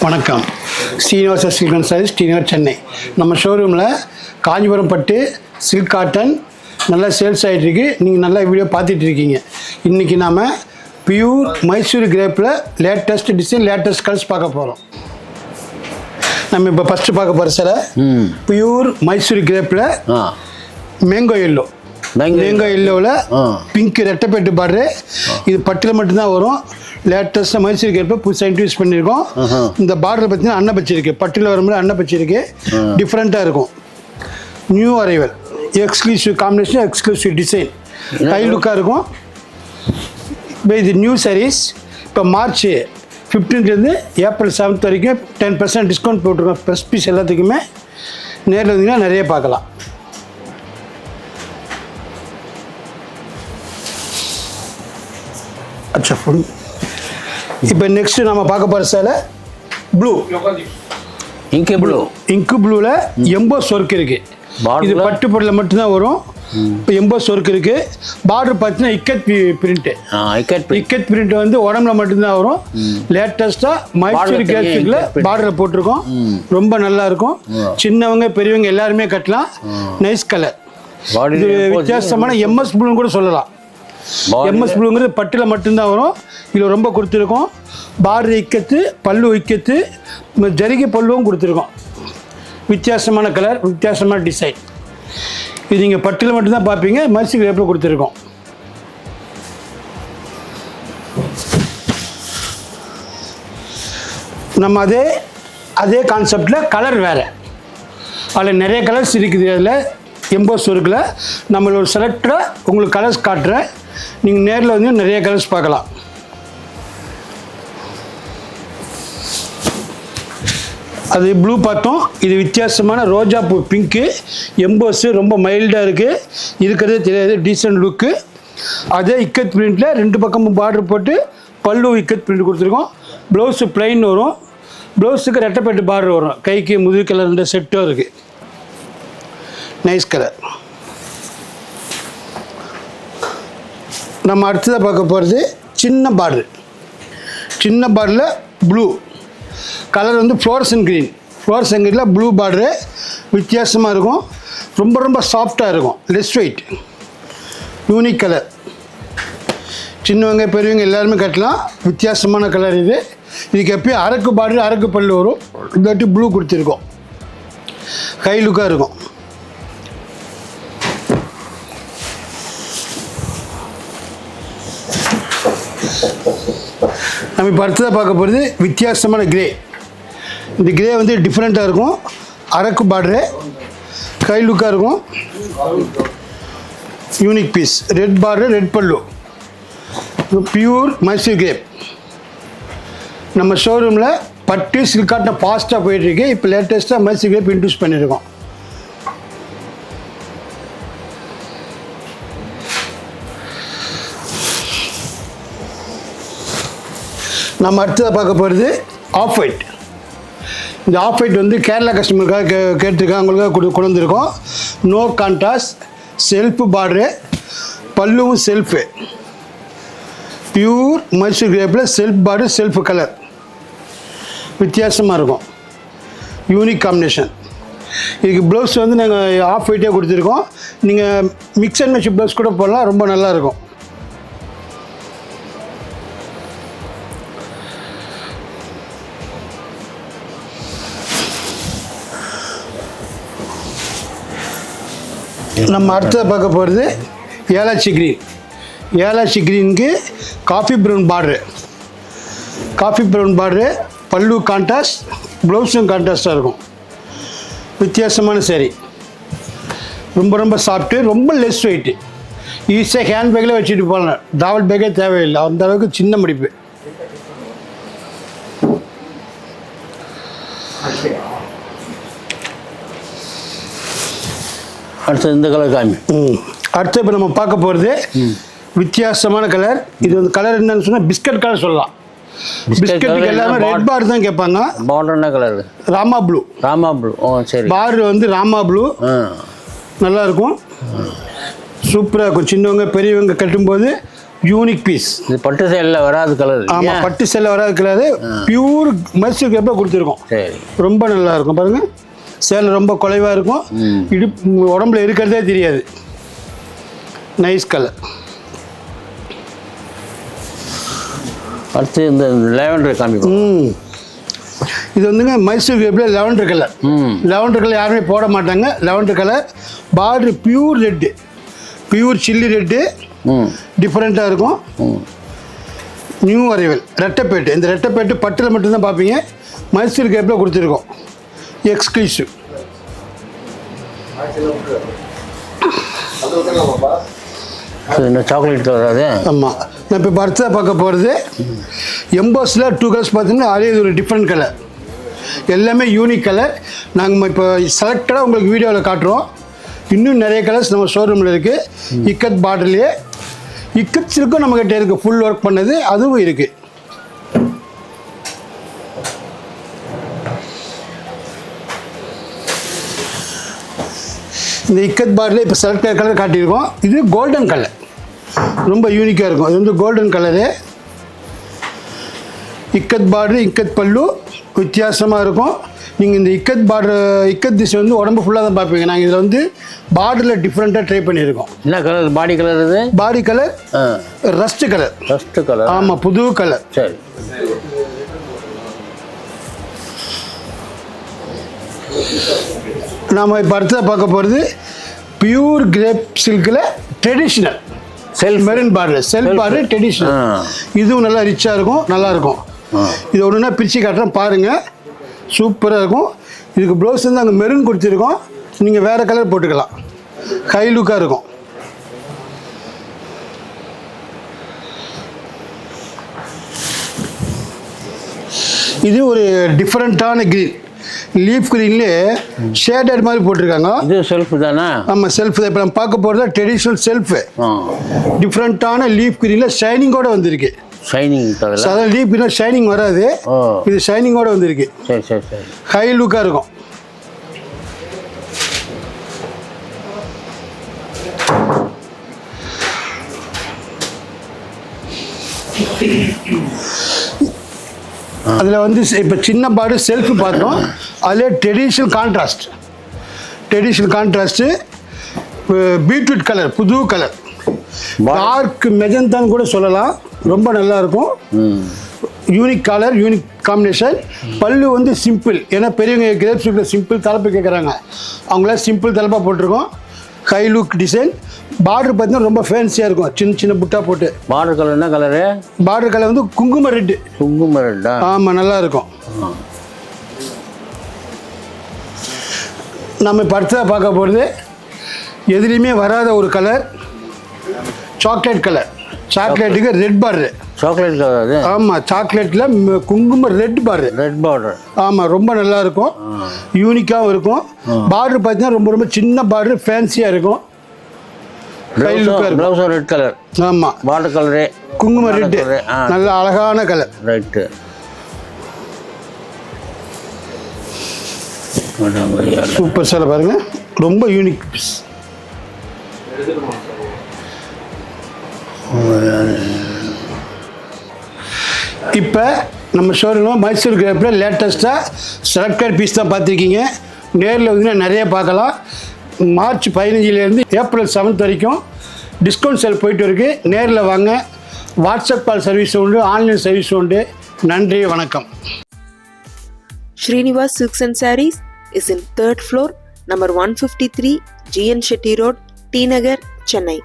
வணக்கம். ஸ்ரீனிவாச சில்க் சாரீஸ் ஸ்ரீநகர் சென்னை. நம்ம ஷோரூமில் காஞ்சிபுரம் பட்டு சில்க் காட்டன் நல்லா சேல்ஸ் ஆகிட்டுருக்கு. நீங்கள் நல்லா வீடியோ பார்த்துட்டு இருக்கீங்க. இன்றைக்கி நாம் பியூர் மைசூர் கிரேப்பில் லேட்டஸ்ட் டிசைன் லேட்டஸ்ட் கலர்ஸ் பார்க்க போகிறோம். நம்ம இப்போ ஃபஸ்ட்டு பார்க்க போகிற சில பியூர் மைசூர் கிரேப்பில் மேங்கோ எல்லோ. மேங்கோ எல்லோவில் பிங்க் ரெட்டைப்பேட்டு பார்டரு. இது பட்டில் மட்டும்தான் வரும். லேட்டஸ்ட்டாக மைசூர் கிரேப்பில் புதுசாக இன்ட்ரடியூஸ் பண்ணியிருக்கோம். இந்த பார்டர் பார்த்தீங்கன்னா அன்னப்பச்சி இருக்குது. பட்டில் வரும்போது அன்னப்பச்சி இருக்குது. டிஃப்ரெண்ட்டாக இருக்கும். New arrival, exclusive combination, exclusive design, high லுக்காக இருக்கும். இப்போ இது நியூ சாரீஸ். இப்போ மார்ச் 15லேருந்து ஏப்ரல் 7 வரைக்கும் 10% டிஸ்கவுண்ட் போட்டிருக்கோம். ப்ரெஸ் பீஸ் எல்லாத்துக்குமே நேரில் வந்தீங்கன்னா நிறைய பார்க்கலாம். அச்சா ஃபுல். இப்போ நெக்ஸ்ட்டு நம்ம பார்க்க போகிற சேலை ப்ளூ, இங்கு ப்ளூ. இங்கு ப்ளூவில் எம்போஸ் ஒர்க் இருக்குது. இது பட்டு பொருளில் மட்டும்தான் வரும். இப்போ எம்போஸ் ஒர்க் இருக்குது. பார்டர் பார்த்தீங்கன்னா இக்கத் பிரிண்ட்டு. இக்கத் பிரிண்ட் வந்து உடம்புல மட்டும்தான் வரும். லேட்டஸ்ட்டாக மைசூர் கேட்ஸுக்குள்ள பார்டரில் போட்டிருக்கோம். ரொம்ப நல்லா இருக்கும். சின்னவங்க பெரியவங்க எல்லாருமே கட்டலாம். Nice colour. இது வித்தியாசமான எம்எஸ் ப்ளூன்னு கூட சொல்லலாம். எம்எஸ் ப்ளூங்கிறது பட்டில் மட்டும்தான் வரும். இதில் ரொம்ப கொடுத்துருக்கோம். பார்டர் இக்கத்து, பல்லு இக்கத்து, ஜரிகை பல்லுவும் கொடுத்துருக்கோம். வித்தியாசமான கலர், வித்தியாசமான டிசைன். இது நீங்கள் பட்டில் மட்டும்தான் பார்ப்பீங்க. மைசூர் கிரேப்பில் கொடுத்துருக்கோம். நம்ம அதே கான்செப்டில் கலர் வேறு. அதில் நிறைய கலர்ஸ் இருக்குது. அதில் எம்போஸ் ஒர்க்கில் நம்மளோட செலக்டடாக உங்களுக்கு கலர்ஸ் காட்டுறேன். நீங்கள் நேரில் வந்து நிறைய கலர்ஸ் பார்க்கலாம். அது ப்ளூ பார்த்தோம். இது வித்தியாசமான ரோஜா பூ பிங்க்கு. எம்போஸு ரொம்ப மைல்டாக இருக்குது. இருக்கிறதே தெரியாது. டீசென்ட் லுக்கு. அதே இக்கத் பிரிண்டில் 2 பக்கமும் பார்டர் போட்டு பல்லு இக்கத் பிரிண்ட் கொடுத்துருக்கோம். ப்ளவுஸு ப்ளைன் வரும். ப்ளவுஸுக்கு ரெட்டைப்பேட்டு பார்டர் வரும். கைக்கு முதுகு கலர் 2 செட்டும் இருக்குது. Nice colour. நம்ம அடுத்ததாக பார்க்க போகிறது சின்ன பார்டர். சின்ன பார்டரில் ப்ளூ கலர் வந்து ஃப்ளோரசன் க்ரீன். ஃப்ளோரசன் க்ரீனில் ப்ளூ பார்டரு வித்தியாசமாக இருக்கும். ரொம்ப ரொம்ப சாஃப்டாக இருக்கும். Less weight. Unique colour. சின்னவங்க பெரியவங்க எல்லாருமே கட்டலாம். வித்தியாசமான கலர் இது. இதுக்கு எப்பயும் அரக்கு பார்டர், அரக்கு பல்லு வரும். இதாட்டி ப்ளூ கொடுத்துருக்கோம். ஹை லுக்காக இருக்கும். நம்ம இப்போ அடுத்ததாக பார்க்க போகிறது வித்தியாசமான கிரே. இந்த கிரே வந்து டிஃப்ரெண்ட்டாக இருக்கும். அரக்கு பார்டரு, கை லுக்காக இருக்கும். Unique piece. Red border, red பல்லு. Pure Mysore crepe. நம்ம ஷோரூமில் பட்டு சில்க் காட்டன் ஃபாஸ்ட்டாக போயிட்டுருக்கு. இப்போ லேட்டஸ்ட்டாக மைசூர் கிரேப் இன்ட்ரடியூஸ் பண்ணியிருக்கோம். நம்ம அடுத்ததாக பார்க்க போகிறது ஆஃப் ஒயிட். இந்த ஆஃப் ஒயிட் வந்து கேரளா கஸ்டமருக்காக கேட்டிருக்காங்க. அவங்களுக்காக கொண்டு வந்திருக்கோம். நோ கான்ட்ராஸ்ட், செல்ஃபு பார்டரு, பல்லுவும் செல்ஃபு. பியூர் மைசூர் கிரேப்பில் செல்ஃப் பார்டர், செல்ஃப் கலர். வித்தியாசமாக இருக்கும். Unique combination. இதுக்கு ப்ளவுஸ் வந்து நாங்கள் ஆஃப் ஒயிட்டே கொடுத்துருக்கோம். நீங்கள் மிக்ஸ் அண்ட் மேட்ச் ப்ளவுஸ் கூட போடலாம். ரொம்ப நல்லாயிருக்கும். நம்ம அடுத்ததாக பார்க்க போகிறது ஏலாச்சி க்ரீன். ஏலாச்சி க்ரீனுக்கு coffee brown border. Coffee brown border, பல்லு கான்ட்ராஸ்ட், ப்ளவுஸும் கான்ட்ராஸ்டாக இருக்கும். வித்தியாசமான சாரி. ரொம்ப ரொம்ப சாஃப்ட்டு, ரொம்ப லெஸ் வெயிட்டு. ஈஸியாக ஹேண்ட் பேக்கில் வச்சுட்டு போகலாம். ட்ராவல் பேக்கே தேவையில்லை. அந்த அளவுக்கு சின்ன மடிப்பு. அடுத்து இந்த கலர் காமி. அடுத்து இப்போ நம்ம பார்க்க போகிறது வித்தியாசமான கலர். இது வந்து கலர் என்னன்னு சொன்னால் பிஸ்கட் கலர் சொல்லலாம். பிஸ்கட்டுக்கு எல்லாமே ரெட் பார் தான் கேட்பாங்க. பார்டர் என்ன colour? Rama blue. Rama blue. ஓ சரி. பார் வந்து ராமா ப்ளூ. நல்லாயிருக்கும். சூப்பராக இருக்கும். சின்னவங்க பெரியவங்க கட்டும்போது யூனிக் பீஸ். இது பட்டு சேலில் வராது கலர். ஆமாம், பட்டு சேலை வராது கலரு, பியூர் மைசூர் கிரேப்பில் கொடுத்துருக்கோம். சரி, ரொம்ப நல்லா இருக்கும் பாருங்கள். சேலை ரொம்ப குறைவாக இருக்கும், உடம்புல இருக்கிறதே தெரியாது. Nice colour. அடுத்து இந்த லேவண்டர் காமிப்போம். இது வந்துங்க மைசூர் கிரேப்பில் லெவண்டர் கலர். லெவண்டர் கலர் யாருமே போட மாட்டாங்க. Lavender colour border pure red, pure chilli red, டிஃப்ரெண்ட்டாக இருக்கும். நியூ அரைவல் ரெட்டைப்பேட்டு. இந்த ரெட்டைப்பேட்டு பட்டில் மட்டும்தான் பார்ப்பீங்க. மைசூர் கிரேப்பில் கொடுத்துருக்கோம், எக்ஸ்க்ளூசிவ். சாக்லேட் கலர் அது. ஆமாம், நான் இப்போ பர்த்தாக பார்க்க போகிறது எம்போஸில் 2 கலர்ஸ் பார்த்தீங்கன்னா அதே இது ஒரு டிஃப்ரெண்ட் கலர், எல்லாமே யூனிக் கலர். நாங்கள் இப்போ செலக்டடாக உங்களுக்கு வீடியோவில் காட்டுறோம். இன்னும் நிறைய கலர்ஸ் நம்ம ஷோரூமில் இருக்குது. இக்கத் பார்டர்லேயே இக்கத் சில்க்கும் நம்மக்கிட்ட இருக்குது, ஃபுல் ஒர்க் பண்ணது அதுவும் இருக்குது. இந்த இக்கத் பார்டரில் இப்போ செலக்டட் கலர் காட்டியிருக்கோம். இது கோல்டன் கலர், ரொம்ப யூனிக்காக இருக்கும். இது வந்து golden colour. Ikat border, ikat பல்லு வித்தியாசமாக இருக்கும். நீங்கள் இந்த இக்கத் பார்டர், இக்கத் திசை வந்து உடம்பு ஃபுல்லாக தான் பார்ப்பீங்க. நாங்கள் இதில் வந்து பார்டரில் டிஃப்ரெண்ட்டாக ட்ரை பண்ணியிருக்கோம். என்ன கலர்? பாடி கலர் இது. Body colour rust colour. Rust colour. ஆமாம், புது கலர். சரி, நாம் இப்போ அடுத்ததாக பார்க்க போகிறது பியூர் கிரேப் சில்கில் traditional self maroon border, self border traditional. இதுவும் நல்லா ரிச்சாக இருக்கும், நல்லாயிருக்கும். இது ஒன்றுனா பிரித்து காட்டுறேன் பாருங்கள், சூப்பராக இருக்கும். இதுக்கு ப்ளவுஸ் வந்து அங்கே மெரூன் கொடுத்துருக்கோம், நீங்கள் வேறு கலர் போட்டுக்கலாம், ஹை லுக்காக இருக்கும். இது ஒரு டிஃப்ரெண்ட்டான க்ரீன், லீஃப் க்ரீன்லேயே ஷேடட் மாதிரி போட்டிருக்காங்க. இது செல்ஃப் தானே? ஆமாம், செல்ஃப் தான். இப்போ நம்ம பார்க்க போகிறது ட்ரெடிஷ்னல் செல்ஃபு. டிஃப்ரெண்ட்டான லீஃப் க்ரீனில் ஷைனிங்கோடு வந்திருக்கு. Shining colour. அதான் லீஃப் க்ரீனில் ஷைனிங் வராது, இது ஷைனிங்கோடு வந்திருக்கு. சரி சரி சரி, ஹை லுக்காக இருக்கும். அதில் வந்து இப்போ சின்ன பார்டர் செல்ஃப் பார்த்தோம், அதில் ட்ரெடிஷ்னல் கான்ட்ராஸ்ட்டு பீட்ரூட் கலர், புது கலர், டார்க் மெஜந்தான்னு கூட சொல்லலாம். ரொம்ப நல்லா இருக்கும், யூனிக் கலர், யூனிக் காம்பினேஷன். பல்லு வந்து சிம்பிள், ஏன்னா பெரியவங்க கிரேப் சில்கில் சிம்பிள் தலைப்பு கேட்குறாங்க, அவங்கள சிம்பிள் தலைப்பாக போட்டிருக்கோம். High look design. பார்டர் பார்த்தீங்கன்னா ரொம்ப ஃபேன்சியாக இருக்கும், சின்ன சின்ன புட்டா போட்டு. பார்டர் கலர் என்ன கலரு? பார்டர் கலர் வந்து குங்கும ரெட்டு. குங்கும ரெட்டா? ஆமாம், நல்லா இருக்கும். நம்ம இப்போ அடுத்ததாக பார்க்க போகிறது எதுலேயுமே வராத ஒரு கலர், சாக்லேட் கலர். சாக்லேட்டுக்கு ரெட் பார்டரு. சாக்லேட் கலர் அது? ஆமாம், சாக்லேட்டில் குங்கும ரெட் பார்டர். Red border. ஆமாம், ரொம்ப நல்லா இருக்கும், யூனிக்காகவும் இருக்கும். பார்டர் பார்த்தீங்கன்னா ரொம்ப ரொம்ப சின்ன பார்டர், ஃபேன்சியாக இருக்கும். ப்ளவுஸும் ரெட் கலர். ஆமாம், பார்டர் கலரே குங்கும ரெட்டு, நல்ல அழகான கலர். ரைட்டு. சூப்பர் சேலை பாருங்கள், ரொம்ப யூனிக் பீஸ். இப்போ நம்ம ஷோரூமில் மைசூர் கிரேப்பில் லேட்டஸ்ட்டாக செலக்டட் பீஸ் தான் பார்த்துருக்கீங்க. நேரில் வந்து நிறைய பார்க்கலாம். மார்ச் 15 ஏப்ரல் 7 வரைக்கும் டிஸ்கவுண்ட் சேல் போயிட்டு இருக்குது. நேரில் வாங்க. வாட்ஸ்அப் கால் சர்வீஸ் உண்டு, ஆன்லைன் சர்வீஸ் உண்டு. நன்றி, வணக்கம். Srinivas Silks and Sarees is in 3rd floor, number 153, GN Shetty Road, T Nagar, Chennai.